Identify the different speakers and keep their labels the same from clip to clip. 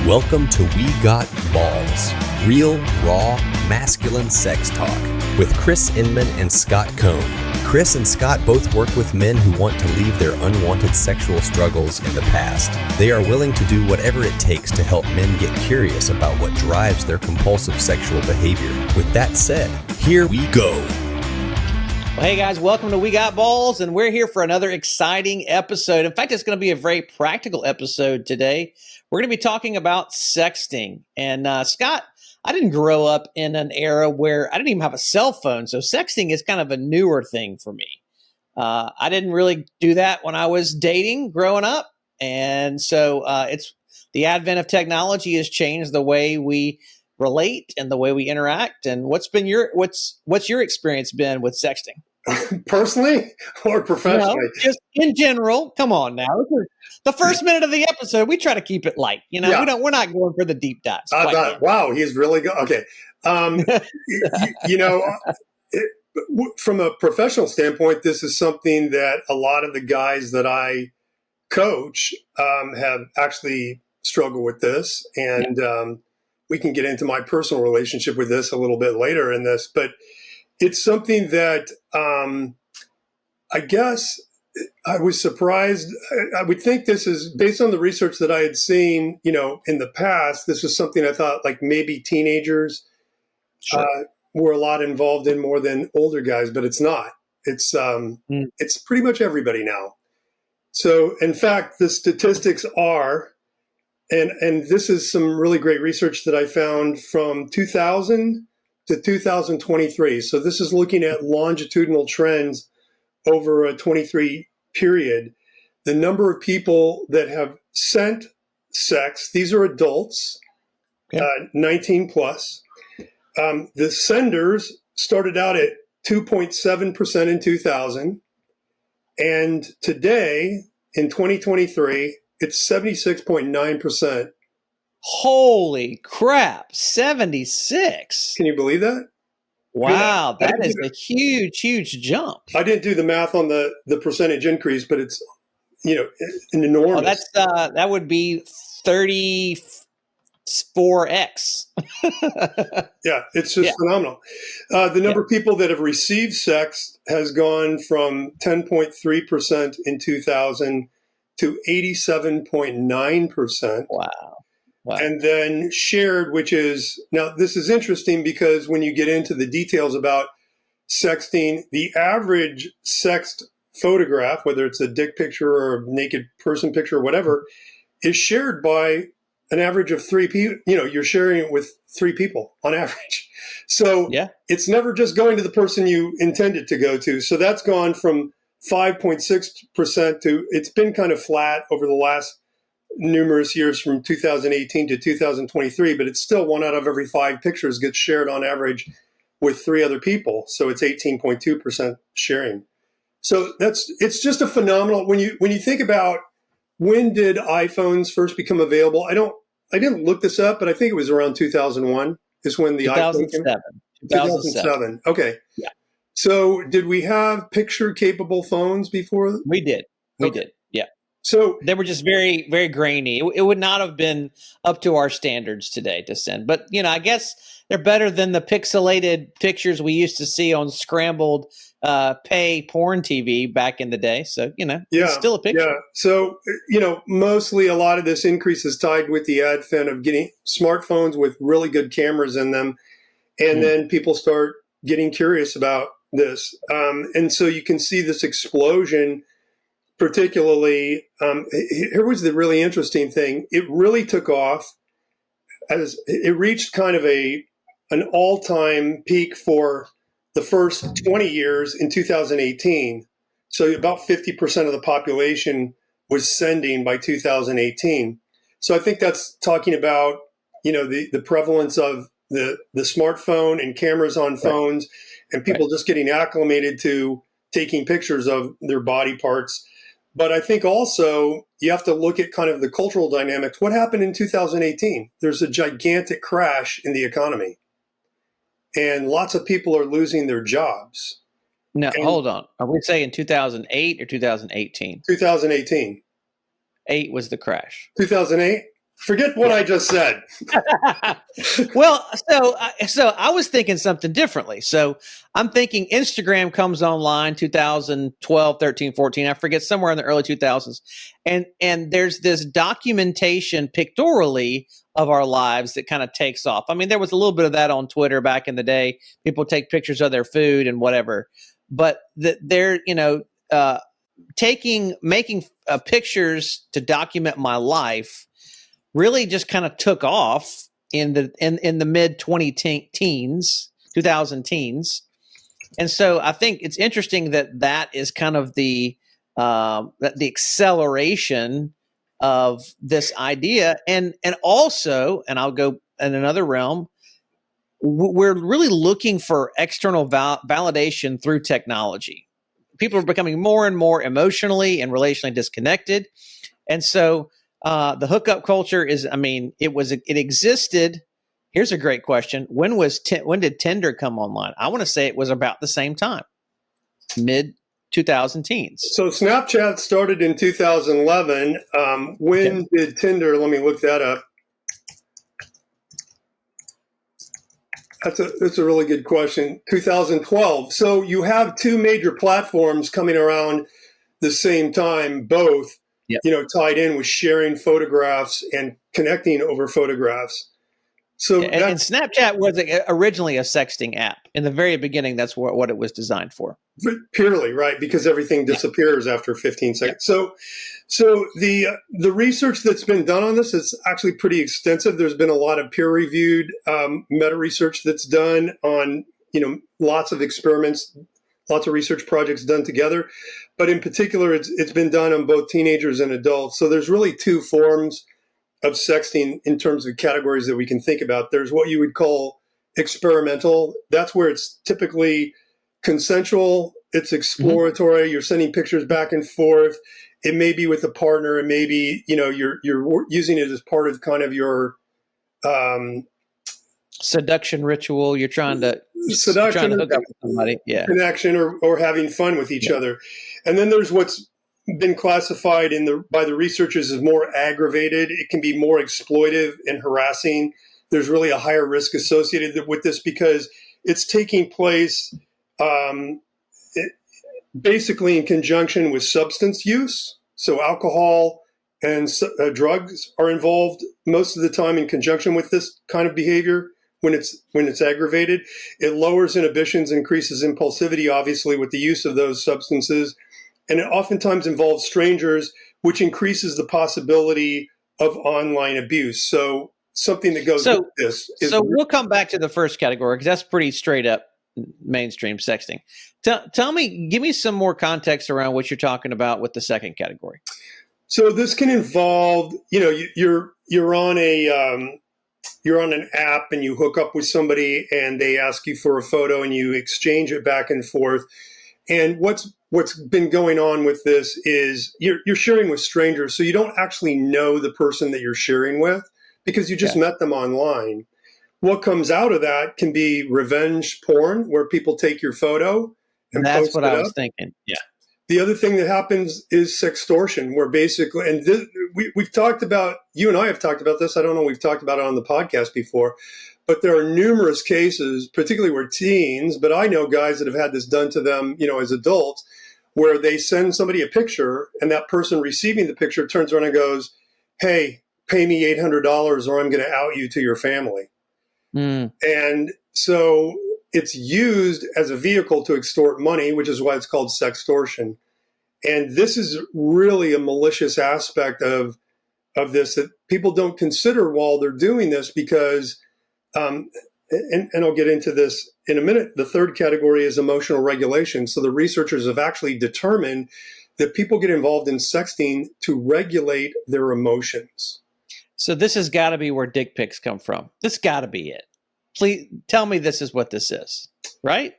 Speaker 1: Welcome to We Got Balls, real, raw, masculine sex talk with Chris Inman and Scott Cohn. Chris and Scott both work with men who want to leave their unwanted sexual struggles in the past. They are willing to do whatever it takes to help men get curious about what drives their compulsive sexual behavior. With that said, here we go.
Speaker 2: Well, hey guys, welcome to We Got Balls, and we're here for another exciting episode. In fact, it's going to be a very practical episode today. We're going to be talking about sexting. And Scott, I didn't grow up in an era where I didn't even have a cell phone, so sexting is kind of a newer thing for me. I didn't really do that when I was dating growing up, and so it's the advent of technology has changed the way we relate and the way we interact. And what's your experience been with sexting?
Speaker 3: Personally or professionally?
Speaker 2: No, just in general. Come on now. The first minute of the episode, we try to keep it light. You know,
Speaker 3: Yeah.
Speaker 2: we're not going for the deep dives.
Speaker 3: Wow, he's really good. Okay. From a professional standpoint, this is something that a lot of the guys that I coach have actually struggled with this. And we can get into my personal relationship with this a little bit later in this, but it's something that I guess I was surprised. I would think this is based on the research that I had seen, in the past. This was something I thought like maybe teenagers were a lot involved in more than older guys, but it's not. It's pretty much everybody now. So in fact, the statistics are, and this is some really great research that I found from 2000 to 2023. So this is looking at longitudinal trends over a 23 period. The number of people that have sent sex, these are adults, 19 plus. The senders started out at 2.7% in 2000. And today, in 2023, it's 76.9%.
Speaker 2: Holy crap, 76.
Speaker 3: Can you believe that?
Speaker 2: Wow, that is a huge jump.
Speaker 3: I didn't do the math on the percentage increase, but it's, an enormous.
Speaker 2: Oh, that would be 34x.
Speaker 3: Yeah, it's just phenomenal. The number of people that have received sex has gone from 10.3% in 2000 to 87.9%.
Speaker 2: Wow.
Speaker 3: And then shared, which is, now this is interesting because when you get into the details about sexting, the average sext photograph, whether it's a dick picture or a naked person picture or whatever, is shared by an average of 3 people. You're sharing it with 3 people on average. So it's never just going to the person you intended to go to. So that's gone from 5.6% to, it's been kind of flat over the last numerous years from 2018 to 2023, but it's still 1 out of every 5 pictures gets shared on average with 3 other people. So it's 18.2% sharing. So it's just a phenomenal, when you think about when did iPhones first become available? I didn't look this up, but I think it was around 2001 is when the iPhone came. 2007. Okay.
Speaker 2: Yeah.
Speaker 3: So did we have picture capable phones before?
Speaker 2: We did. We did. Yeah.
Speaker 3: So
Speaker 2: they were just very, very grainy. It would not have been up to our standards today to send. But, I guess they're better than the pixelated pictures we used to see on scrambled pay porn TV back in the day. So, it's still a picture.
Speaker 3: Yeah. So, mostly a lot of this increase is tied with the advent of getting smartphones with really good cameras in them. And then people start getting curious about this. And so you can see this explosion. Particularly, here was the really interesting thing. It really took off as it reached kind of an all-time peak for the first 20 years in 2018. So about 50% of the population was sending by 2018. So I think that's talking about, the prevalence of the smartphone and cameras on phones and people just getting acclimated to taking pictures of their body parts. But I think also you have to look at kind of the cultural dynamics. What happened in 2018? There's a gigantic crash in the economy. And lots of people are losing their jobs.
Speaker 2: Now, hold on. Are we saying 2008 or 2018?
Speaker 3: 2018.
Speaker 2: 8 was the crash.
Speaker 3: 2008? Forget what I just said.
Speaker 2: Well, so I was thinking something differently. So I'm thinking Instagram comes online 2012, 13, 14. I forget, somewhere in the early 2000s. And there's this documentation pictorially of our lives that kind of takes off. I mean, there was a little bit of that on Twitter back in the day. People take pictures of their food and whatever. But they're, making pictures to document my life really just kind of took off in the mid 2000 teens. And so I think it's interesting that is kind of the acceleration of this idea. And also, and I'll go in another realm, we're really looking for external validation through technology. People are becoming more and more emotionally and relationally disconnected. And so the hookup culture it existed. Here's a great question. When did Tinder come online? I want to say it was about the same time, mid 2000 teens.
Speaker 3: So Snapchat started in 2011. When did Tinder? Let me look that up. That's a really good question. 2012. So you have two major platforms coming around the same time, both tied in with sharing photographs and connecting over photographs. So
Speaker 2: and Snapchat was originally a sexting app. In the very beginning, that's what it was designed for.
Speaker 3: Purely, right, because everything disappears after 15 seconds. So the research that's been done on this is actually pretty extensive. There's been a lot of peer-reviewed meta research that's done on lots of experiments, lots of research projects done together. But in particular, it's been done on both teenagers and adults. So there's really two forms of sexting in terms of categories that we can think about. There's what you would call experimental. That's where it's typically consensual, it's exploratory. You're sending pictures back and forth. It may be with a partner. It may be, you're using it as part of kind of your
Speaker 2: seduction ritual. You're trying to hook up with somebody,
Speaker 3: connection or having fun with each other. And then there's what's been classified by the researchers as more aggravated. It can be more exploitive and harassing. There's really a higher risk associated with this because it's taking place basically in conjunction with substance use. So alcohol and drugs are involved most of the time in conjunction with this kind of behavior. When it's aggravated, it lowers inhibitions, increases impulsivity, obviously, with the use of those substances. And it oftentimes involves strangers, which increases the possibility of online abuse. So something that goes with this is...
Speaker 2: So we'll come back to the first category because that's pretty straight up mainstream sexting. Give me some more context around what you're talking about with the second category.
Speaker 3: So this can involve, you're on an app and you hook up with somebody and they ask you for a photo and you exchange it back and forth. And what's been going on with this is you're sharing with strangers, so you don't actually know the person that you're sharing with because you just met them online. What comes out of that can be revenge porn, where people take your photo and
Speaker 2: that's
Speaker 3: post
Speaker 2: what
Speaker 3: it
Speaker 2: I was
Speaker 3: up.
Speaker 2: thinking. Yeah.
Speaker 3: The other thing that happens is sextortion, where basically, and this, we've talked about, you and I have talked about this. I don't know, we've talked about it on the podcast before, but there are numerous cases, particularly where teens, but I know guys that have had this done to them, as adults, where they send somebody a picture and that person receiving the picture turns around and goes, "Hey, pay me $800 or I'm going to out you to your family." And so it's used as a vehicle to extort money, which is why it's called sextortion. And this is really a malicious aspect of this that people don't consider while they're doing this because, and I'll get into this in a minute, the third category is emotional regulation. So the researchers have actually determined that people get involved in sexting to regulate their emotions.
Speaker 2: So this has got to be where dick pics come from. This got to be it. Please tell me this is what this is, right?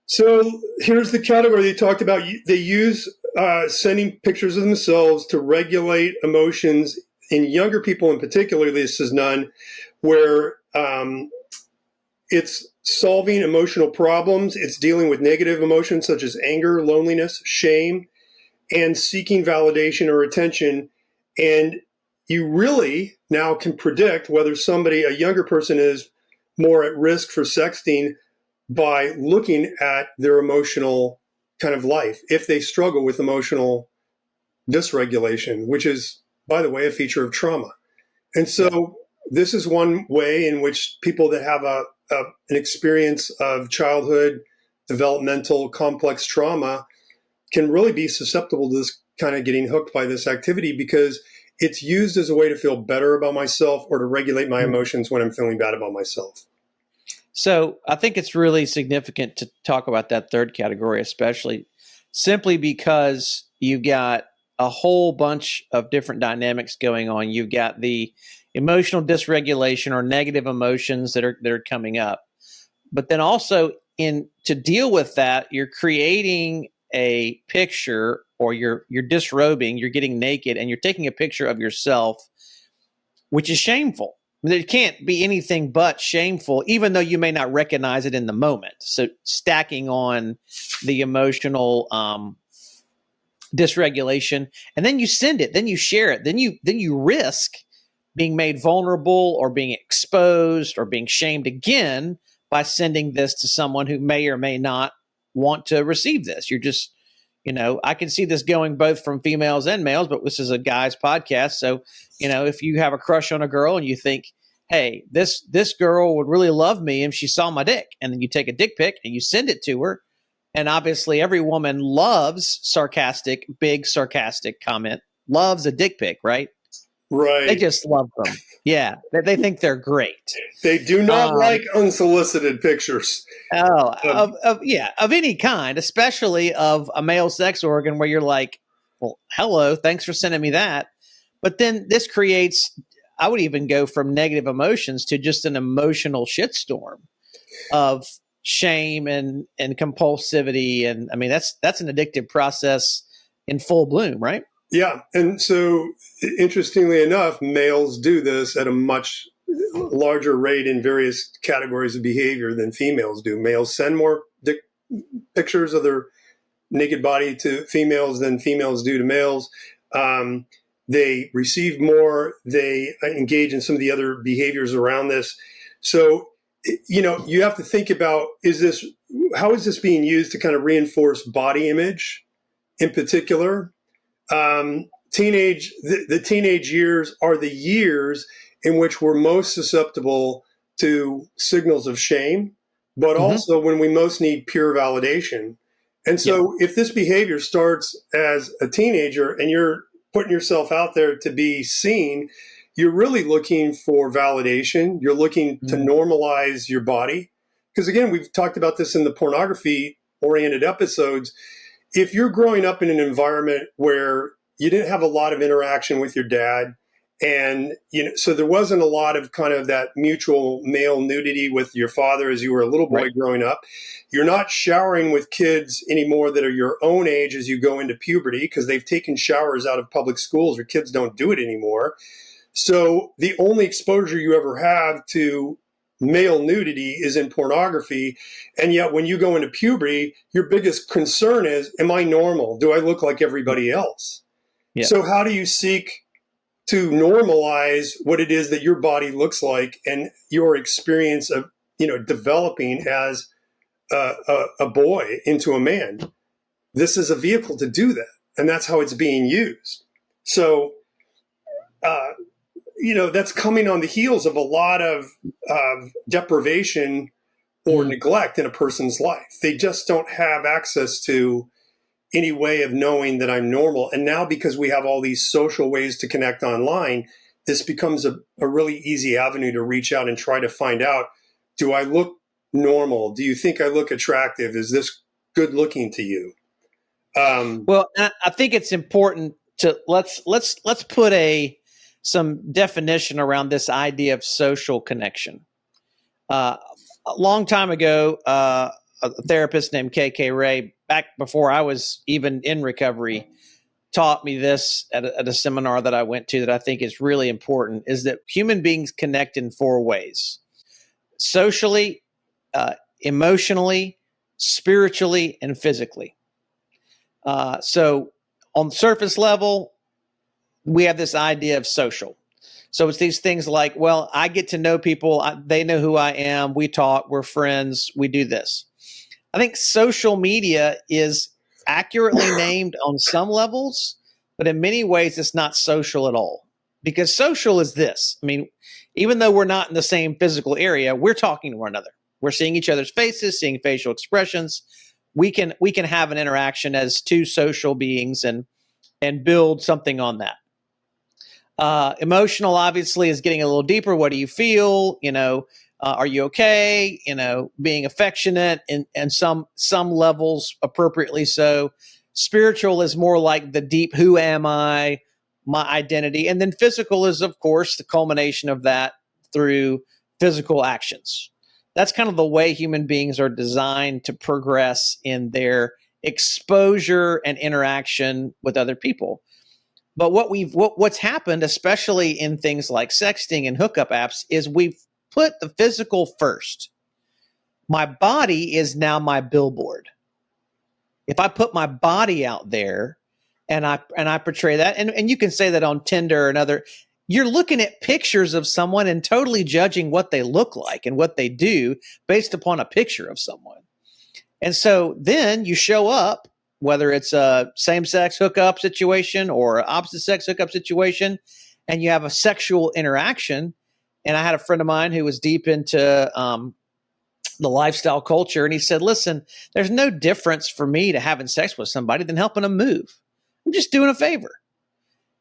Speaker 3: So here's the category they talked about. They use sending pictures of themselves to regulate emotions in younger people in particular. This is none where it's solving emotional problems. It's dealing with negative emotions such as anger, loneliness, shame, and seeking validation or attention. And you really now can predict whether a younger person is more at risk for sexting by looking at their emotional kind of life. If they struggle with emotional dysregulation, which is, by the way, a feature of trauma. And so this is one way in which people that have an experience of childhood developmental complex trauma can really be susceptible to this kind of getting hooked by this activity, because it's used as a way to feel better about myself or to regulate my emotions when I'm feeling bad about myself.
Speaker 2: So I think it's really significant to talk about that third category, especially simply because you've got a whole bunch of different dynamics going on. You've got the emotional dysregulation or negative emotions that are coming up. But then also to deal with that, you're creating a picture, or you're disrobing, you're getting naked, and you're taking a picture of yourself, which is shameful. It can't be anything but shameful, even though you may not recognize it in the moment. So stacking on the emotional dysregulation, and then you send it, then you share it, then you risk being made vulnerable or being exposed or being shamed again by sending this to someone who may or may not want to receive this. You're just, I can see this going both from females and males, but this is a guy's podcast. So, if you have a crush on a girl and you think, hey, this girl would really love me if she saw my dick, and then you take a dick pic and you send it to her. And obviously every woman loves big sarcastic comment, loves a dick pic, right?
Speaker 3: Right.
Speaker 2: They just love them. Yeah. They think they're great.
Speaker 3: They do not like unsolicited pictures.
Speaker 2: Of any kind, especially of a male sex organ, where you're like, well, hello, thanks for sending me that. But then this creates, I would even go from negative emotions to just an emotional shitstorm of shame and compulsivity. And I mean, that's an addictive process in full bloom, right?
Speaker 3: Yeah. And so interestingly enough, males do this at a much larger rate in various categories of behavior than females do. Males send more pictures of their naked body to females than females do to males. They receive more. They engage in some of the other behaviors around this. So, you have to think about, how is this being used to kind of reinforce body image in particular? The teenage years are the years in which we're most susceptible to signals of shame, but also when we most need pure validation. And so if this behavior starts as a teenager and you're putting yourself out there to be seen, you're really looking for validation. You're looking to normalize your body. Because again, we've talked about this in the pornography-oriented episodes. If you're growing up in an environment where you didn't have a lot of interaction with your dad, and so there wasn't a lot of kind of that mutual male nudity with your father as you were a little boy growing up, you're not showering with kids anymore that are your own age as you go into puberty, because they've taken showers out of public schools or kids don't do it anymore. So the only exposure you ever have to male nudity is in pornography. And yet when you go into puberty, your biggest concern is, am I normal? Do I look like everybody else? Yeah. So how do you seek to normalize what it is that your body looks like and your experience of, developing as a boy into a man? This is a vehicle to do that. And that's how it's being used. So, that's coming on the heels of a lot of deprivation or neglect in a person's life. They just don't have access to any way of knowing that I'm normal. And now, because we have all these social ways to connect online, this becomes a really easy avenue to reach out and try to find out, do I look normal? Do you think I look attractive? Is this good looking to you?
Speaker 2: Well, I think it's important to let's put some definition around this idea of social connection. A long time ago, a therapist named K.K. Ray, back before I was even in recovery, taught me this at a seminar that I went to that I think is really important, is that human beings connect in 4 ways: socially, emotionally, spiritually, and physically. So on the surface level, we have this idea of social. So it's these things like, well, I get to know people. They know who I am. We talk. We're friends. We do this. I think social media is accurately named on some levels, but in many ways, it's not social at all. Because social is this. I mean, even though we're not in the same physical area, we're talking to one another. We're seeing each other's faces, seeing facial expressions. We can have an interaction as two social beings and build something on that. Emotional, obviously, is getting a little deeper. What do you feel? Are you okay? Being affectionate and some levels appropriately so. Spiritual is more like the deep, who am I, my identity. And then physical is, of course, the culmination of that through physical actions. That's kind of the way human beings are designed to progress in their exposure and interaction with other people. But what's happened, especially in things like sexting and hookup apps, is we've put the physical first. My body is now my billboard. If I put my body out there and I portray that, and you can say that on Tinder and other, you're looking at pictures of someone and totally judging what they look like and what they do based upon a picture of someone. And so then you show up, whether it's a same-sex hookup situation or opposite-sex hookup situation, and you have a sexual interaction. And I had a friend of mine who was deep into the lifestyle culture, and he said, listen, there's no difference for me to having sex with somebody than helping them move. I'm just doing a favor.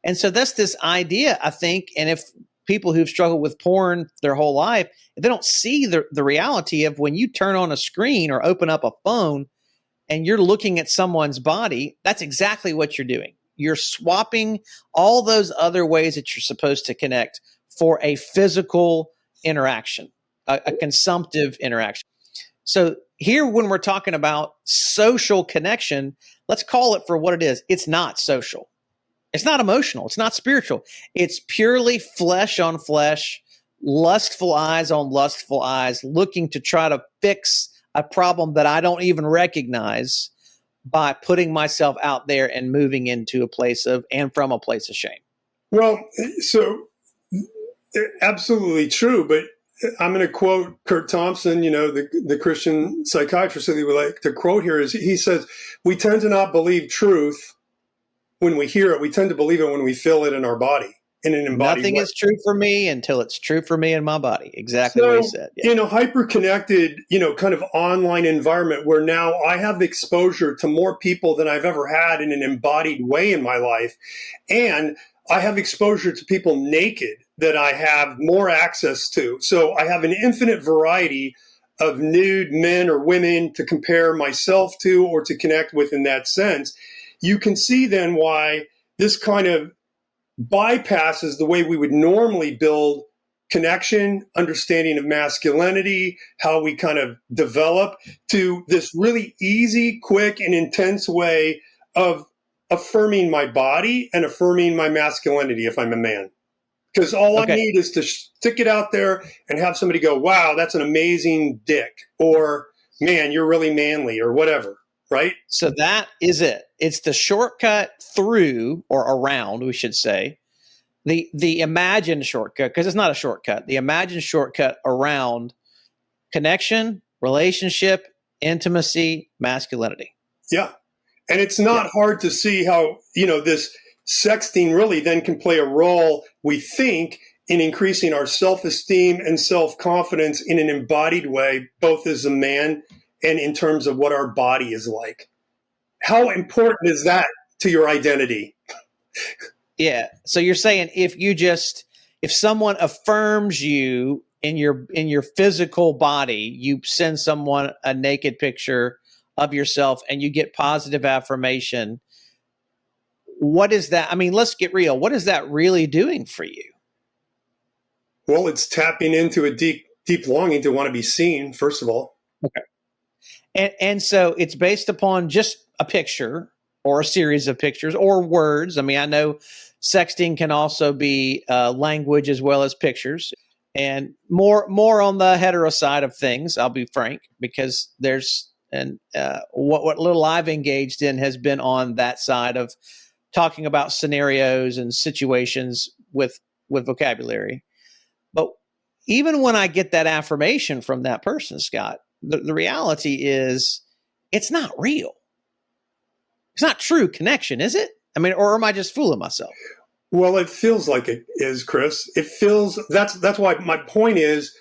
Speaker 2: And so that's this idea, I think, and if people who've struggled with porn their whole life, if they don't see the reality of when you turn on a screen or open up a phone and you're looking at someone's body, that's exactly what you're doing. You're swapping all those other ways that you're supposed to connect for a physical interaction, a consumptive interaction. So here, when we're talking about social connection, let's call it for what it is. It's not social. It's not emotional. It's not spiritual. It's purely flesh on flesh, lustful eyes on lustful eyes, looking to try to fix a problem that I don't even recognize by putting myself out there and moving into a place of, and from a place of shame.
Speaker 3: Well, so absolutely true. But I'm going to quote Kurt Thompson, the Christian psychiatrist that we would like to quote here. He says, we tend to not believe truth when we hear it. We tend to believe it when we feel it in our body, in an embodied
Speaker 2: Nothing
Speaker 3: way.
Speaker 2: is true for me until it's true for me in my body. Exactly what he said. Yeah.
Speaker 3: In a hyper-connected, kind of online environment where now I have exposure to more people than I've ever had in an embodied way in my life. And I have exposure to people naked that I have more access to. So I have an infinite variety of nude men or women to compare myself to or to connect with in that sense. You can see then why this kind of bypasses the way we would normally build connection, understanding of masculinity, how we kind of develop, to this really easy, quick, and intense way of affirming my body and affirming my masculinity if I'm a man. Because all I need is to stick it out there and have somebody go, wow, that's an amazing dick, or man, you're really manly, or whatever, right?
Speaker 2: So that is it. It's the shortcut through, or around, we should say, the imagined shortcut, because it's not a shortcut, the imagined shortcut around connection, relationship, intimacy, masculinity.
Speaker 3: Yeah. And it's not hard to see how, this sexting really then can play a role, we think, in increasing our self-esteem and self-confidence in an embodied way, both as a man and in terms of what our body is like. How important is that to your identity?
Speaker 2: Yeah. So you're saying if someone affirms you in your physical body, you send someone a naked picture of yourself and you get positive affirmation. What is that? I mean, let's get real. What is that really doing for you?
Speaker 3: Well, it's tapping into a deep, deep longing to want to be seen, first of all.
Speaker 2: Okay. And so it's based upon just a picture or a series of pictures or words. I mean, I know sexting can also be language as well as pictures, and more on the hetero side of things, I'll be frank, because there's what little I've engaged in has been on that side of talking about scenarios and situations with vocabulary. But even when I get that affirmation from that person, Scott, the reality is it's not real. It's not true connection, is it? I mean, or am I just fooling myself?
Speaker 3: Well, it feels like it is, Chris. It feels that's why my point is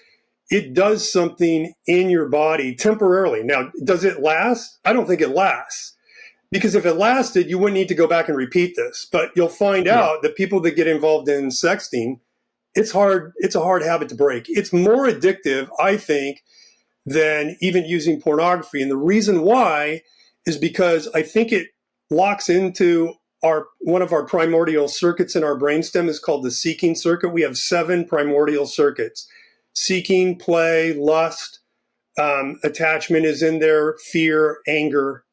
Speaker 3: it does something in your body temporarily. Now, does it last? I don't think it lasts. Because if it lasted, you wouldn't need to go back and repeat this. But you'll find out that people that get involved in sexting, it's hard. It's a hard habit to break. It's more addictive, I think, than even using pornography. And the reason why is because I think it locks into one of our primordial circuits in our brainstem is called the seeking circuit. We have 7 primordial circuits: seeking, play, lust, attachment is in there, fear, anger.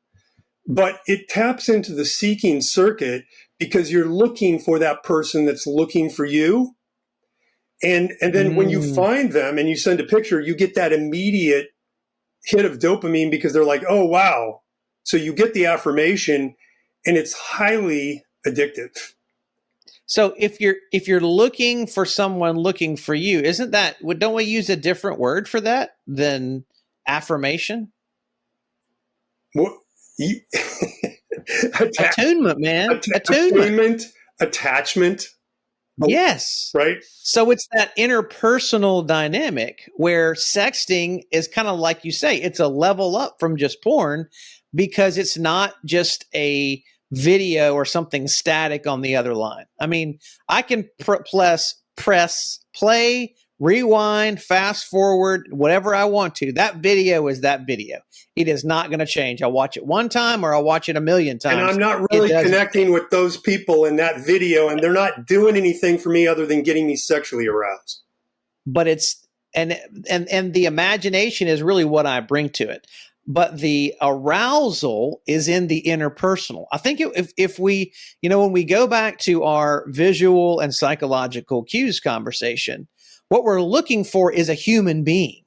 Speaker 3: But it taps into the seeking circuit because you're looking for that person that's looking for you. And then when you find them and you send a picture, you get that immediate hit of dopamine because they're like, oh, wow. So you get the affirmation, and it's highly addictive.
Speaker 2: So if you're looking for someone looking for you, don't we use a different word for that than affirmation?
Speaker 3: What?
Speaker 2: Attunement, man.
Speaker 3: Attunement, attachment.
Speaker 2: Yes.
Speaker 3: Right.
Speaker 2: So it's that interpersonal dynamic where sexting is kind of like you say, it's a level up from just porn because it's not just a video or something static on the other line. I mean, I can press play, rewind, fast forward, whatever I want to. That video is that video. It is not going to change. I'll watch it one time or I'll watch it a million times.
Speaker 3: And I'm not really connecting with those people in that video, and they're not doing anything for me other than getting me sexually aroused.
Speaker 2: But it's and the imagination is really what I bring to it. But the arousal is in the interpersonal. I think if we, when we go back to our visual and psychological cues conversation, what we're looking for is a human being.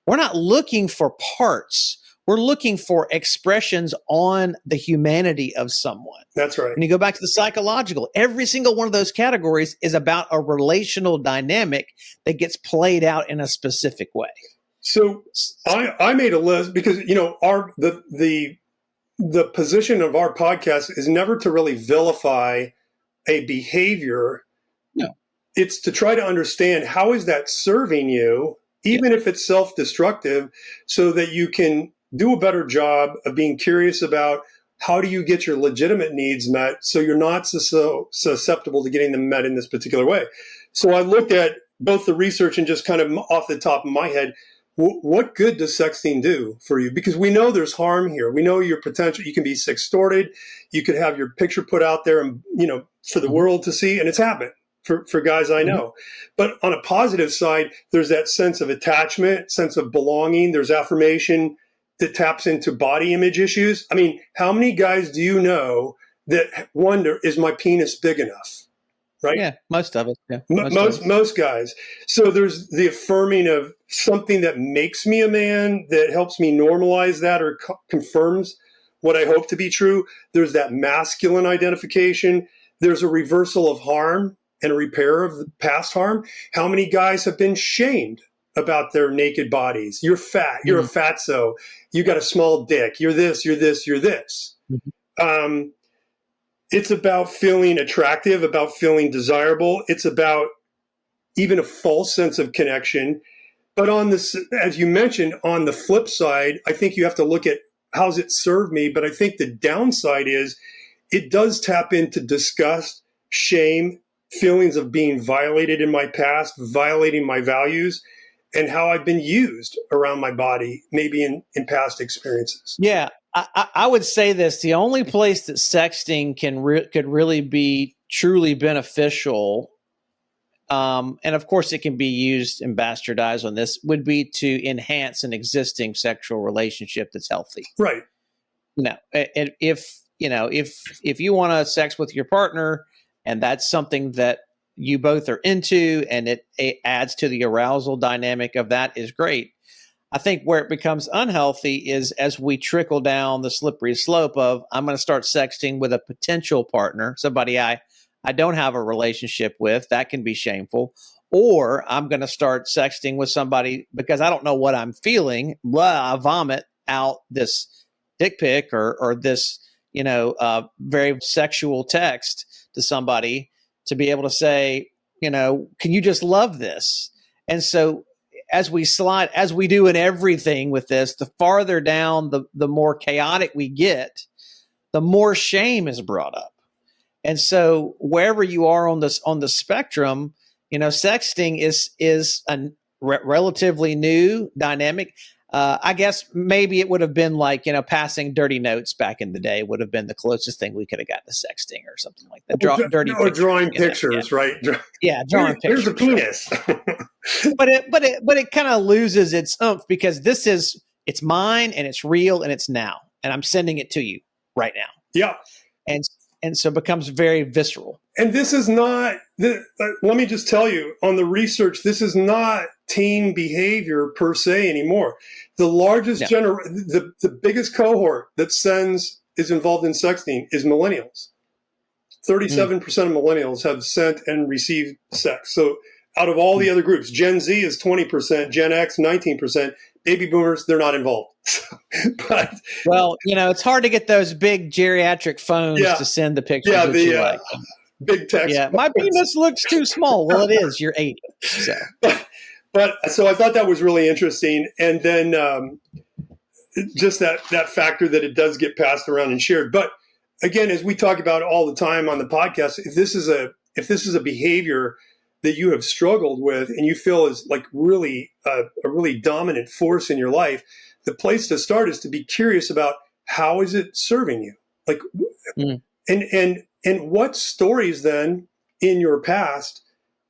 Speaker 2: We're not looking for parts. We're looking for expressions on the humanity of someone.
Speaker 3: That's right.
Speaker 2: When you go back to the psychological, every single one of those categories is about a relational dynamic that gets played out in a specific way.
Speaker 3: So I made a list because, the position of our podcast is never to really vilify a behavior.
Speaker 2: No.
Speaker 3: It's to try to understand how is that serving you, even if it's self-destructive, so that you can do a better job of being curious about how do you get your legitimate needs met so you're not so susceptible to getting them met in this particular way. So I looked at both the research and just kind of off the top of my head, what good does sexting do for you? Because we know there's harm here. We know your potential. You can be sextorted. You could have your picture put out there and, for the world to see. And it's happened for guys I know. But on a positive side, there's that sense of attachment, sense of belonging. There's affirmation that taps into body image issues. I mean, how many guys do you know that wonder, is my penis big enough? Right?
Speaker 2: Yeah, most of it. Yeah,
Speaker 3: most guys. So there's the affirming of something that makes me a man, that helps me normalize that or confirms what I hope to be true. There's that masculine identification. There's a reversal of harm and a repair of the past harm. How many guys have been shamed about their naked bodies? You're fat. You're a fatso. You got a small dick. You're this. You're this. You're this. It's about feeling attractive, about feeling desirable. It's about even a false sense of connection. But on this, as you mentioned, on the flip side, I think you have to look at how's it served me. But I think the downside is it does tap into disgust, shame, feelings of being violated in my past, violating my values, and how I've been used around my body, maybe in past experiences.
Speaker 2: Yeah. I would say this: the only place that sexting could really be truly beneficial, and of course it can be used and bastardized on this, would be to enhance an existing sexual relationship that's healthy.
Speaker 3: Right.
Speaker 2: If you want to have sex with your partner, and that's something that you both are into, and it adds to the arousal dynamic of that, is great. I think where it becomes unhealthy is as we trickle down the slippery slope of I'm going to start sexting with a potential partner, somebody I don't have a relationship with. That can be shameful. Or I'm going to start sexting with somebody because I don't know what I'm feeling. Blah, I vomit out this dick pic or this, very sexual text to somebody to be able to say, can you just love this? And so as we do in everything with this, the farther down, the more chaotic we get, the more shame is brought up. And so wherever you are on the spectrum, sexting is a relatively new dynamic. I guess maybe it would have been like, passing dirty notes back in the day would have been the closest thing we could have gotten to sexting or something like that. Dirty
Speaker 3: or
Speaker 2: pictures,
Speaker 3: drawing pictures,
Speaker 2: yeah.
Speaker 3: right?
Speaker 2: Yeah, drawing
Speaker 3: Here's
Speaker 2: pictures.
Speaker 3: a penis.
Speaker 2: But it kind of loses its oomph because it's mine and it's real and it's now, and I'm sending it to you right now.
Speaker 3: Yeah.
Speaker 2: And so it becomes very visceral.
Speaker 3: And this is not, let me just tell you, on the research, this is not teen behavior per se anymore. The largest the biggest cohort that is involved in sexting is millennials. 37% of millennials have sent and received sex. So out of all the other groups, Gen Z is 20%, Gen X 19%, baby boomers, they're not involved. But
Speaker 2: well, it's hard to get those big geriatric phones to send the pictures that you like.
Speaker 3: Big text.
Speaker 2: Yeah, my penis looks too small. Well, it is. You're 80. So.
Speaker 3: But so I thought that was really interesting. And then just that factor that it does get passed around and shared. But again, as we talk about all the time on the podcast, if this is a behavior that you have struggled with and you feel is like really a really dominant force in your life, the place to start is to be curious about how is it serving you? Like, and what stories then in your past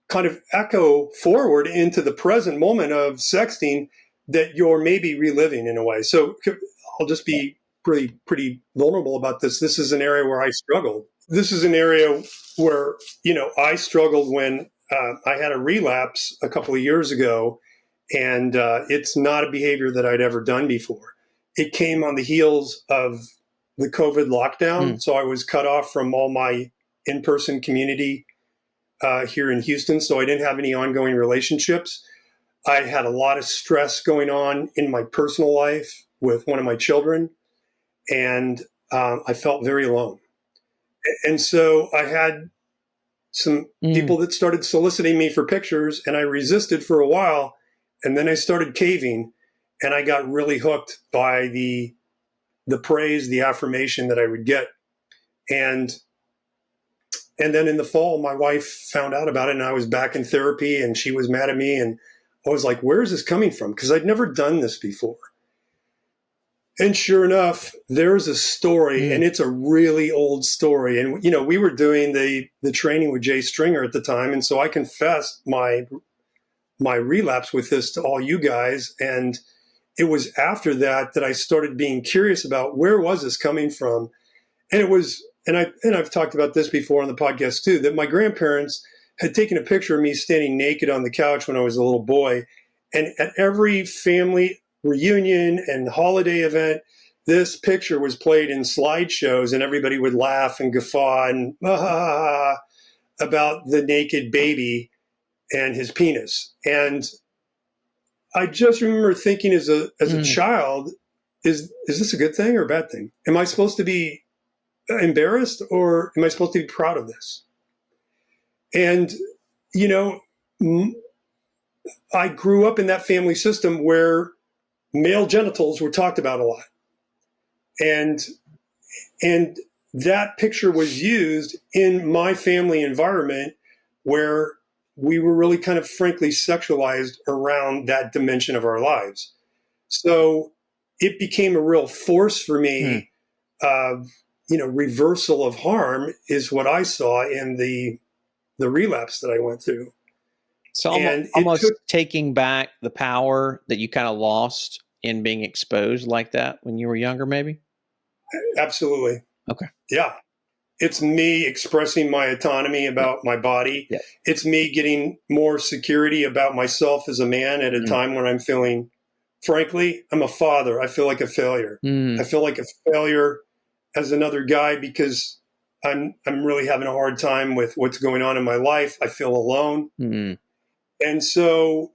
Speaker 3: kind of echo forward into the present moment of sexting that you're maybe reliving in a way. So I'll just be pretty vulnerable about this. This is an area where I struggled. This is an area where, I struggled when I had a relapse a couple of years ago, and it's not a behavior that I'd ever done before. It came on the heels of the COVID lockdown. So I was cut off from all my in-person community here in Houston. So I didn't have any ongoing relationships. I had a lot of stress going on in my personal life with one of my children, and I felt very alone. And so I had some people that started soliciting me for pictures, and I resisted for a while, and then I started caving, and I got really hooked by the praise, the affirmation that I would get. And then in the fall, my wife found out about it, and I was back in therapy, and she was mad at me, and I was like, where is this coming from? Because I'd never done this before. And sure enough, there's a story, and it's a really old story. And, we were doing the training with Jay Stringer at the time. And so I confessed my relapse with this to all you guys. And it was after that I started being curious about where was this coming from. And it was, and I've talked about this before on the podcast too, that my grandparents had taken a picture of me standing naked on the couch when I was a little boy. And at every family reunion and holiday event, this picture was played in slideshows, and everybody would laugh and guffaw and about the naked baby and his penis. And I just remember thinking as a child, is this a good thing or a bad thing? Am I supposed to be embarrassed, or am I supposed to be proud of this? And, I grew up in that family system where male genitals were talked about a lot. And that picture was used in my family environment where we were really kind of frankly sexualized around that dimension of our lives. So it became a real force for me. Reversal of harm is what I saw in the relapse that I went through.
Speaker 2: So almost taking back the power that you kind of lost in being exposed like that when you were younger, maybe?
Speaker 3: Absolutely.
Speaker 2: Okay.
Speaker 3: Yeah. It's me expressing my autonomy about my body. Yeah. It's me getting more security about myself as a man at a time when I'm feeling frankly, I'm a father. I feel like a failure. I feel like a failure as another guy because I'm really having a hard time with what's going on in my life. I feel alone. And so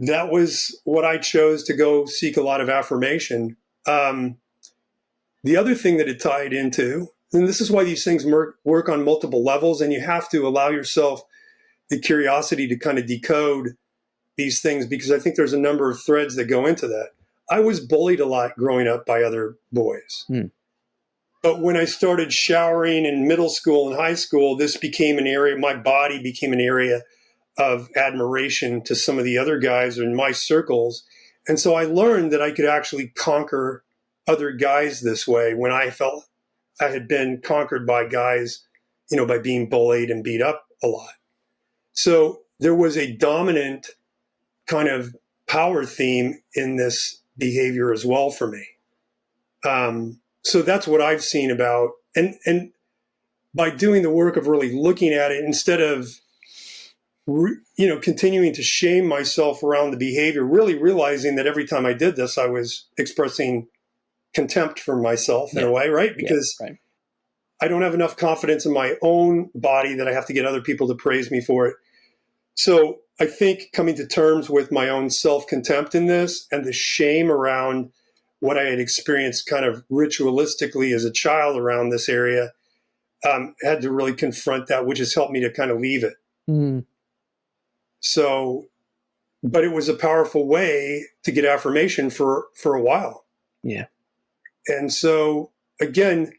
Speaker 3: that was what I chose to go seek a lot of affirmation. The other thing that it tied into, and this is why these things work on multiple levels, and you have to allow yourself the curiosity to kind of decode these things, because I think there's a number of threads that go into that. I was bullied a lot growing up by other boys. But when I started showering in middle school and high school, this became an area, my body became an area of admiration to some of the other guys in my circles. And so I learned that I could actually conquer other guys this way when I felt I had been conquered by guys, by being bullied and beat up a lot. So there was a dominant kind of power theme in this behavior as well for me. So that's what I've seen about, and by doing the work of really looking at it instead of, continuing to shame myself around the behavior, really realizing that every time I did this, I was expressing contempt for myself in a way, right? Because I don't have enough confidence in my own body that I have to get other people to praise me for it. So I think coming to terms with my own self-contempt in this and the shame around what I had experienced kind of ritualistically as a child around this area, had to really confront that, which has helped me to kind of leave it. So, but it was a powerful way to get affirmation for a while.
Speaker 2: Yeah.
Speaker 3: And so again,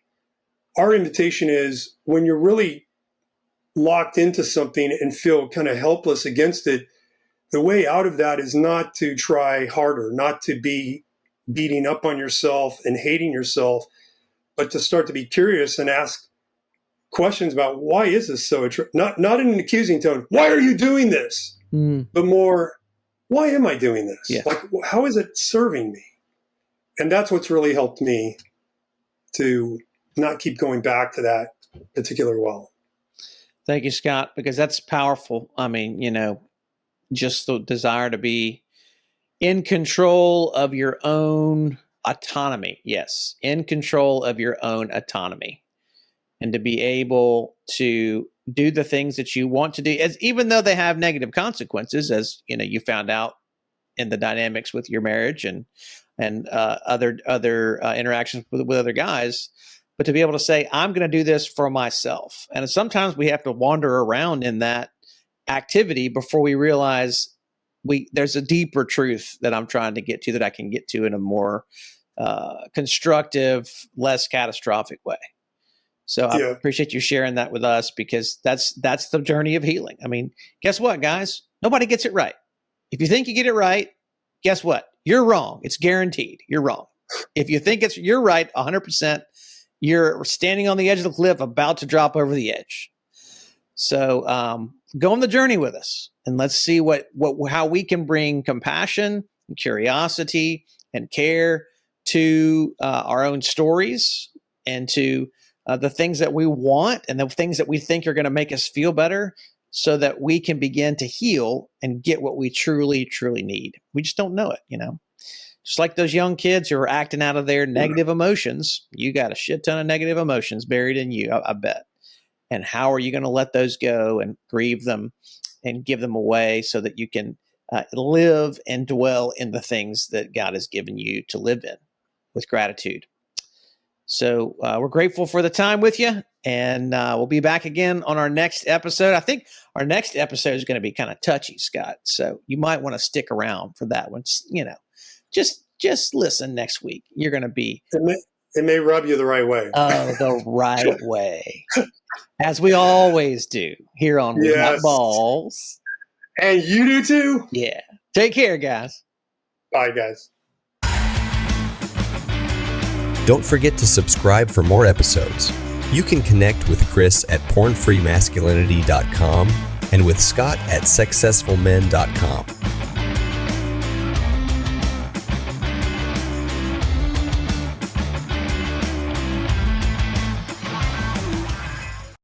Speaker 3: our invitation is when you're really locked into something and feel kind of helpless against it, the way out of that is not to try harder, not to be beating up on yourself and hating yourself, but to start to be curious and ask questions about why is this so not in an accusing tone, why are you doing this? But more, why am I doing this?
Speaker 2: Yeah.
Speaker 3: Like, how is it serving me? And that's what's really helped me to not keep going back to that particular well.
Speaker 2: Thank you, Scott, because that's powerful. I mean, just the desire to be in control of your own autonomy. Yes, in control of your own autonomy, and to be able to do the things that you want to do, even though they have negative consequences, as you found out in the dynamics with your marriage and other interactions with other guys. But to be able to say, I'm going to do this for myself. And sometimes we have to wander around in that activity before we realize there's a deeper truth that I'm trying to get to, that I can get to in a more constructive, less catastrophic way. So I appreciate you sharing that with us, because that's the journey of healing. I mean, guess what, guys? Nobody gets it right. If you think you get it right, guess what? You're wrong. It's guaranteed. You're wrong. If you think you're right 100%, you're standing on the edge of the cliff about to drop over the edge. So go on the journey with us, and let's see how we can bring compassion and curiosity and care to our own stories, and to the things that we want and the things that we think are going to make us feel better, so that we can begin to heal and get what we truly, truly need. We just don't know it, Just like those young kids who are acting out of their negative emotions. You got a shit ton of negative emotions buried in you, I bet. And how are you going to let those go and grieve them and give them away, so that you can live and dwell in the things that God has given you to live in with gratitude? So we're grateful for the time with you, and we'll be back again on our next episode. I think our next episode is going to be kind of touchy, Scott. So you might want to stick around for that one. Just listen next week. You're going to be...
Speaker 3: It may rub you the right way.
Speaker 2: Oh, the right way. As we always do here on We Got Balls.
Speaker 3: And you do too?
Speaker 2: Yeah. Take care, guys.
Speaker 3: Bye, guys.
Speaker 1: Don't forget to subscribe for more episodes. You can connect with Chris at pornfreemasculinity.com and with Scott at successfulmen.com.